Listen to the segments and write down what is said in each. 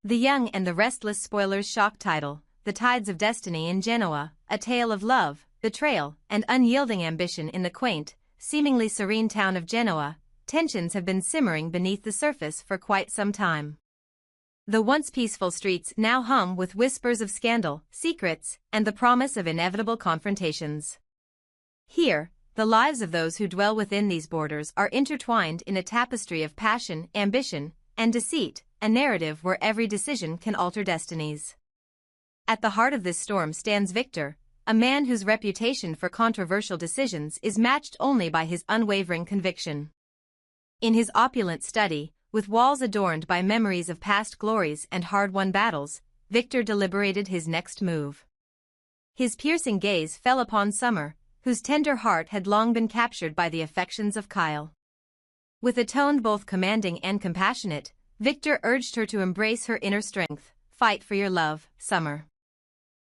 The Young and the Restless spoilers shock title, The Tides of Destiny in Genoa, a tale of love, betrayal, and unyielding ambition in the quaint, seemingly serene town of Genoa. Tensions have been simmering beneath the surface for quite some time. The once peaceful streets now hum with whispers of scandal, secrets, and the promise of inevitable confrontations. Here, the lives of those who dwell within these borders are intertwined in a tapestry of passion, ambition, and deceit, a narrative where every decision can alter destinies. At the heart of this storm stands Victor, a man whose reputation for controversial decisions is matched only by his unwavering conviction. In his opulent study, with walls adorned by memories of past glories and hard-won battles, Victor deliberated his next move. His piercing gaze fell upon Summer, whose tender heart had long been captured by the affections of Kyle. With a tone both commanding and compassionate, Victor urged her to embrace her inner strength. Fight for your love, Summer.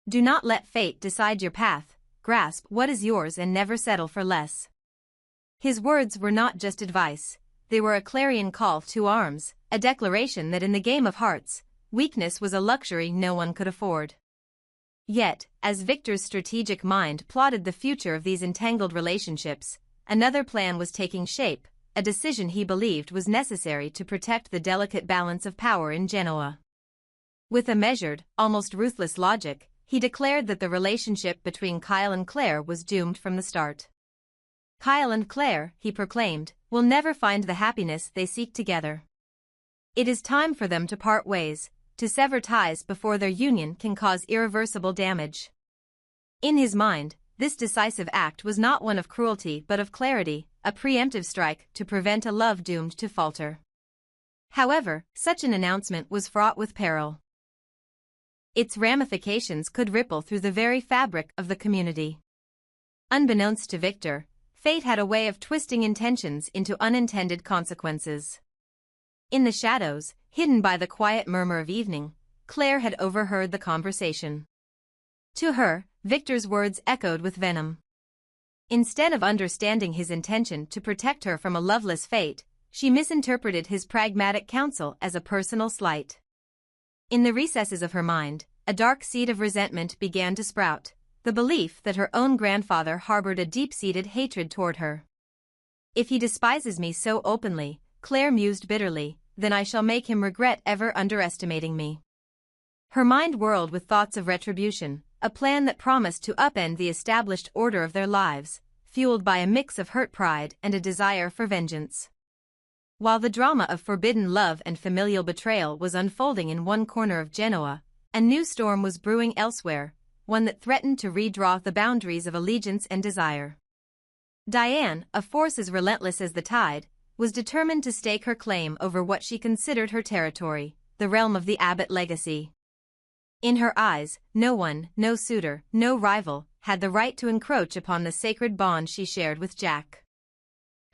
Do not let fate decide your path, grasp what is yours and never settle for less. His words were not just advice. They were a clarion call to arms, a declaration that in the game of hearts, weakness was a luxury no one could afford. Yet, as Victor's strategic mind plotted the future of these entangled relationships, another plan was taking shape, a decision he believed was necessary to protect the delicate balance of power in Genoa. With a measured, almost ruthless logic, he declared that the relationship between Kyle and Claire was doomed from the start. Kyle and Claire, he proclaimed, will never find the happiness they seek together. It is time for them to part ways, to sever ties before their union can cause irreversible damage. In his mind, this decisive act was not one of cruelty but of clarity, a preemptive strike to prevent a love doomed to falter. However, such an announcement was fraught with peril. Its ramifications could ripple through the very fabric of the community. Unbeknownst to Victor, fate had a way of twisting intentions into unintended consequences. In the shadows, hidden by the quiet murmur of evening, Claire had overheard the conversation. To her, Victor's words echoed with venom. Instead of understanding his intention to protect her from a loveless fate, she misinterpreted his pragmatic counsel as a personal slight. In the recesses of her mind, a dark seed of resentment began to sprout, the belief that her own grandfather harbored a deep-seated hatred toward her. If he despises me so openly, Claire mused bitterly, then I shall make him regret ever underestimating me. Her mind whirled with thoughts of retribution, a plan that promised to upend the established order of their lives, fueled by a mix of hurt pride and a desire for vengeance. While the drama of forbidden love and familial betrayal was unfolding in one corner of Genoa, a new storm was brewing elsewhere, one that threatened to redraw the boundaries of allegiance and desire. Diane, a force as relentless as the tide, was determined to stake her claim over what she considered her territory, the realm of the Abbott legacy. In her eyes, no one, no suitor, no rival, had the right to encroach upon the sacred bond she shared with Jack.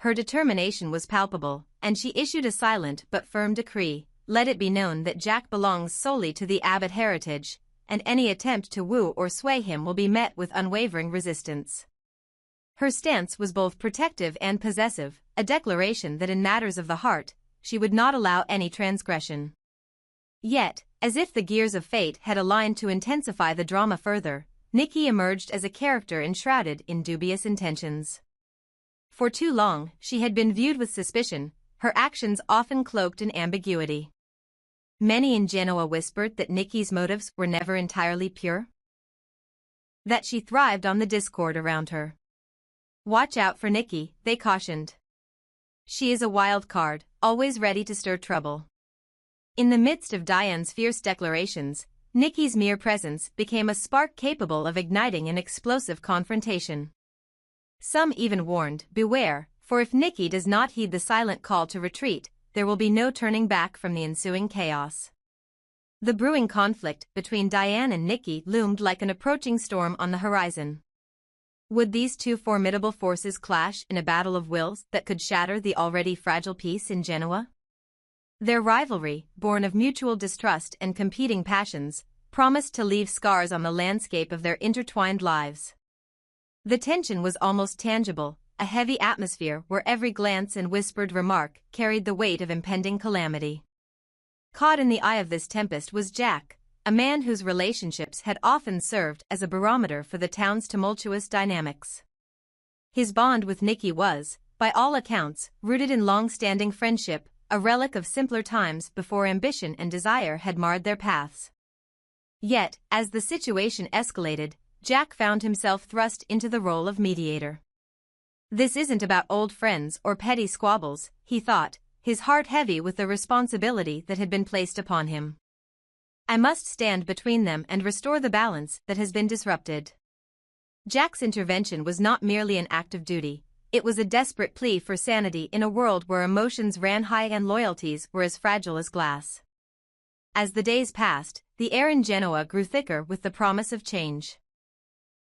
Her determination was palpable, and she issued a silent but firm decree: let it be known that Jack belongs solely to the Abbott heritage, and any attempt to woo or sway him will be met with unwavering resistance. Her stance was both protective and possessive, a declaration that in matters of the heart, she would not allow any transgression. Yet, as if the gears of fate had aligned to intensify the drama further, Nikki emerged as a character enshrouded in dubious intentions. For too long, she had been viewed with suspicion, her actions often cloaked in ambiguity. Many in Genoa whispered that Nikki's motives were never entirely pure, that she thrived on the discord around her. Watch out for Nikki, they cautioned. She is a wild card, always ready to stir trouble. In the midst of Diane's fierce declarations, Nikki's mere presence became a spark capable of igniting an explosive confrontation. Some even warned, beware, for if Nikki does not heed the silent call to retreat, there will be no turning back from the ensuing chaos. The brewing conflict between Diane and Nikki loomed like an approaching storm on the horizon. Would these two formidable forces clash in a battle of wills that could shatter the already fragile peace in Genoa? Their rivalry, born of mutual distrust and competing passions, promised to leave scars on the landscape of their intertwined lives. The tension was almost tangible, a heavy atmosphere where every glance and whispered remark carried the weight of impending calamity. Caught in the eye of this tempest was Jack, a man whose relationships had often served as a barometer for the town's tumultuous dynamics. His bond with Nikki was, by all accounts, rooted in long-standing friendship, a relic of simpler times before ambition and desire had marred their paths. Yet, as the situation escalated, Jack found himself thrust into the role of mediator. This isn't about old friends or petty squabbles, he thought, his heart heavy with the responsibility that had been placed upon him. I must stand between them and restore the balance that has been disrupted. Jack's intervention was not merely an act of duty, it was a desperate plea for sanity in a world where emotions ran high and loyalties were as fragile as glass. As the days passed, the air in Genoa grew thicker with the promise of change.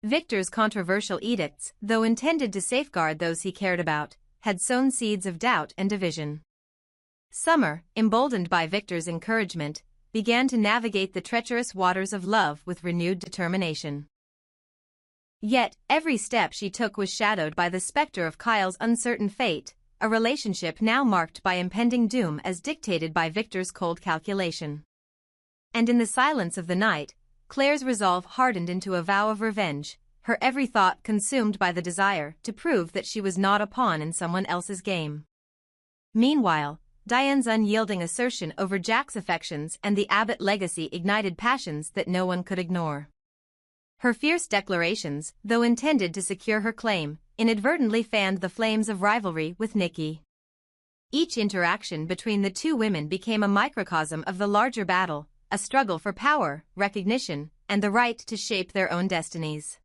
Victor's controversial edicts, though intended to safeguard those he cared about, had sown seeds of doubt and division. Summer, emboldened by Victor's encouragement, began to navigate the treacherous waters of love with renewed determination. Yet, every step she took was shadowed by the specter of Kyle's uncertain fate, a relationship now marked by impending doom as dictated by Victor's cold calculation. And in the silence of the night, Claire's resolve hardened into a vow of revenge, her every thought consumed by the desire to prove that she was not a pawn in someone else's game. Meanwhile, Diane's unyielding assertion over Jack's affections and the Abbott legacy ignited passions that no one could ignore. Her fierce declarations, though intended to secure her claim, inadvertently fanned the flames of rivalry with Nikki. Each interaction between the two women became a microcosm of the larger battle, a struggle for power, recognition, and the right to shape their own destinies.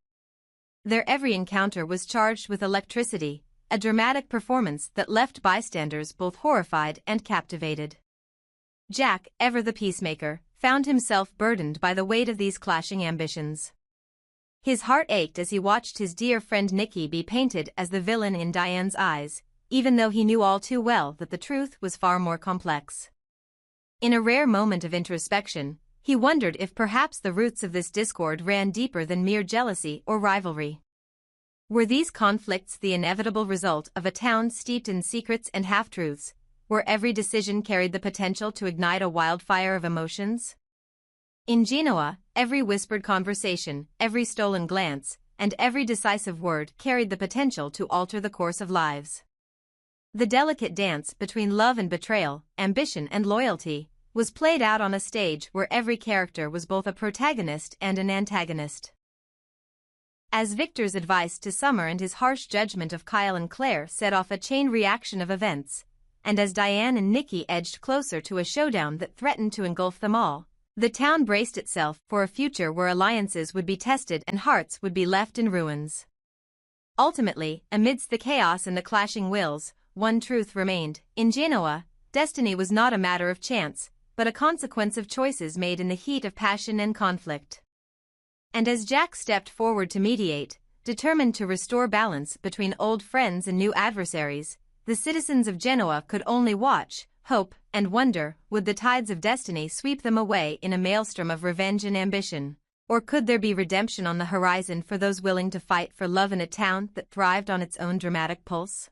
Their every encounter was charged with electricity, a dramatic performance that left bystanders both horrified and captivated. Jack, ever the peacemaker, found himself burdened by the weight of these clashing ambitions. His heart ached as he watched his dear friend Nikki be painted as the villain in Diane's eyes, even though he knew all too well that the truth was far more complex. In a rare moment of introspection, he wondered if perhaps the roots of this discord ran deeper than mere jealousy or rivalry. Were these conflicts the inevitable result of a town steeped in secrets and half-truths, where every decision carried the potential to ignite a wildfire of emotions? In Genoa, every whispered conversation, every stolen glance, and every decisive word carried the potential to alter the course of lives. The delicate dance between love and betrayal, ambition and loyalty, was played out on a stage where every character was both a protagonist and an antagonist. As Victor's advice to Summer and his harsh judgment of Kyle and Claire set off a chain reaction of events, and as Diane and Nikki edged closer to a showdown that threatened to engulf them all, the town braced itself for a future where alliances would be tested and hearts would be left in ruins. Ultimately, amidst the chaos and the clashing wills, one truth remained. In Genoa, destiny was not a matter of chance, but a consequence of choices made in the heat of passion and conflict. And as Jack stepped forward to mediate, determined to restore balance between old friends and new adversaries, the citizens of Genoa could only watch, hope, and wonder, would the tides of destiny sweep them away in a maelstrom of revenge and ambition, or could there be redemption on the horizon for those willing to fight for love in a town that thrived on its own dramatic pulse?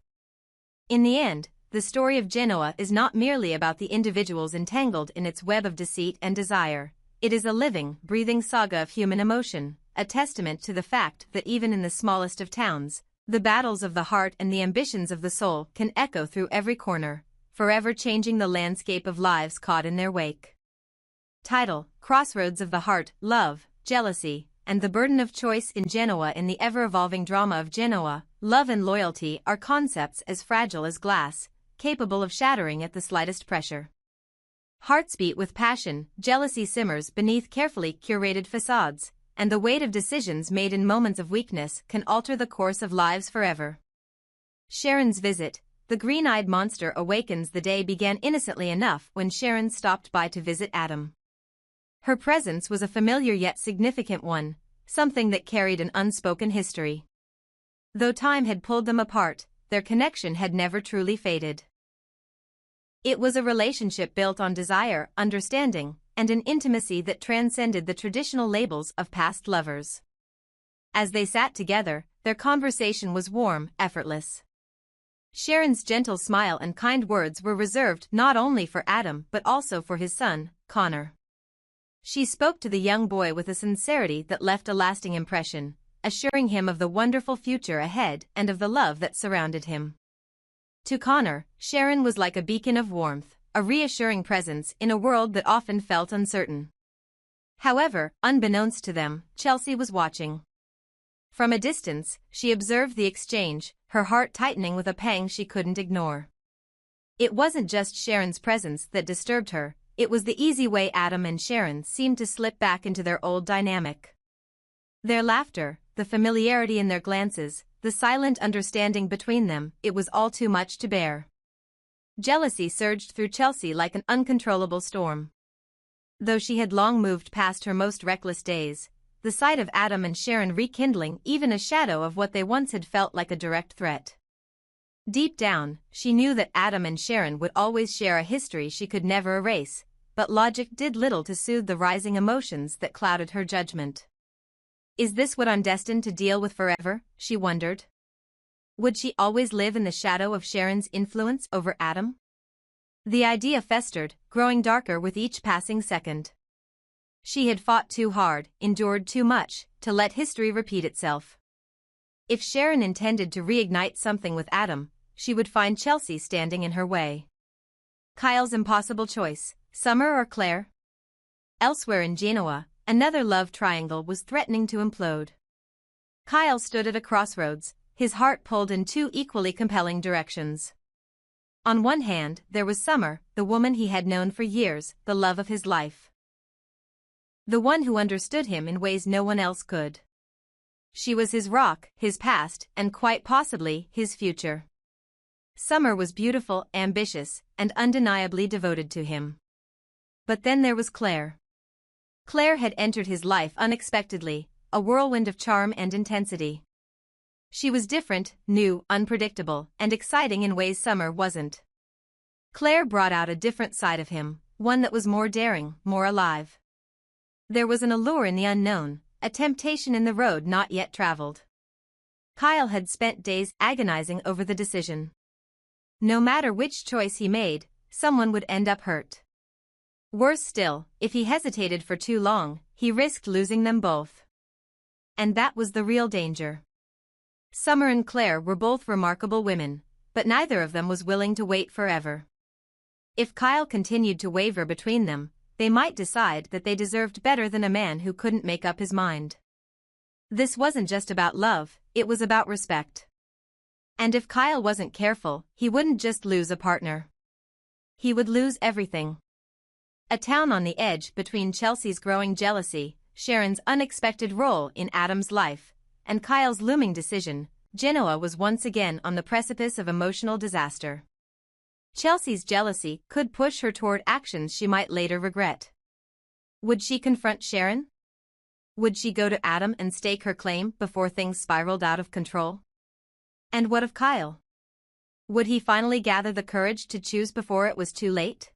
In the end, the story of Genoa is not merely about the individuals entangled in its web of deceit and desire. It is a living, breathing saga of human emotion, a testament to the fact that even in the smallest of towns, the battles of the heart and the ambitions of the soul can echo through every corner, forever changing the landscape of lives caught in their wake. Title: Crossroads of the Heart, Love, Jealousy, and the Burden of Choice in Genoa. In the ever-evolving drama of Genoa, love and loyalty are concepts as fragile as glass, capable of shattering at the slightest pressure. Hearts beat with passion, jealousy simmers beneath carefully curated facades, and the weight of decisions made in moments of weakness can alter the course of lives forever. Sharon's visit. The green-eyed monster awakens. The day began innocently enough when Sharon stopped by to visit Adam. Her presence was a familiar yet significant one, something that carried an unspoken history. Though time had pulled them apart, their connection had never truly faded. It was a relationship built on desire, understanding, and an intimacy that transcended the traditional labels of past lovers. As they sat together, their conversation was warm, effortless. Sharon's gentle smile and kind words were reserved not only for Adam but also for his son, Connor. She spoke to the young boy with a sincerity that left a lasting impression, assuring him of the wonderful future ahead and of the love that surrounded him. To Connor, Sharon was like a beacon of warmth, a reassuring presence in a world that often felt uncertain. However, unbeknownst to them, Chelsea was watching. From a distance, she observed the exchange, her heart tightening with a pang she couldn't ignore. It wasn't just Sharon's presence that disturbed her, it was the easy way Adam and Sharon seemed to slip back into their old dynamic. Their laughter, the familiarity in their glances, the silent understanding between them, it was all too much to bear. Jealousy surged through Chelsea like an uncontrollable storm. Though she had long moved past her most reckless days, the sight of Adam and Sharon rekindling even a shadow of what they once had felt like a direct threat. Deep down, she knew that Adam and Sharon would always share a history she could never erase, but logic did little to soothe the rising emotions that clouded her judgment. Is this what I'm destined to deal with forever? She wondered. Would she always live in the shadow of Sharon's influence over Adam? The idea festered, growing darker with each passing second. She had fought too hard, endured too much, to let history repeat itself. If Sharon intended to reignite something with Adam, she would find Chelsea standing in her way. Kyle's impossible choice, Summer or Claire? Elsewhere in Genoa, another love triangle was threatening to implode. Kyle stood at a crossroads, his heart pulled in two equally compelling directions. On one hand, there was Summer, the woman he had known for years, the love of his life. The one who understood him in ways no one else could. She was his rock, his past, and quite possibly, his future. Summer was beautiful, ambitious, and undeniably devoted to him. But then there was Claire. Claire had entered his life unexpectedly, a whirlwind of charm and intensity. She was different, new, unpredictable, and exciting in ways Summer wasn't. Claire brought out a different side of him, one that was more daring, more alive. There was an allure in the unknown, a temptation in the road not yet traveled. Kyle had spent days agonizing over the decision. No matter which choice he made, someone would end up hurt. Worse still, if he hesitated for too long, he risked losing them both. And that was the real danger. Summer and Claire were both remarkable women, but neither of them was willing to wait forever. If Kyle continued to waver between them, they might decide that they deserved better than a man who couldn't make up his mind. This wasn't just about love, it was about respect. And if Kyle wasn't careful, he wouldn't just lose a partner. He would lose everything. A town on the edge between Chelsea's growing jealousy, Sharon's unexpected role in Adam's life, and Kyle's looming decision, Genoa was once again on the precipice of emotional disaster. Chelsea's jealousy could push her toward actions she might later regret. Would she confront Sharon? Would she go to Adam and stake her claim before things spiraled out of control? And what of Kyle? Would he finally gather the courage to choose before it was too late?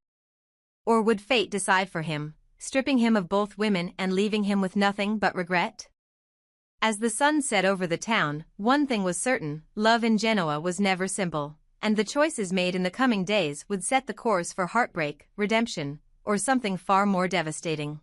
Or would fate decide for him, stripping him of both women and leaving him with nothing but regret? As the sun set over the town, one thing was certain, love in Genoa was never simple, and the choices made in the coming days would set the course for heartbreak, redemption, or something far more devastating.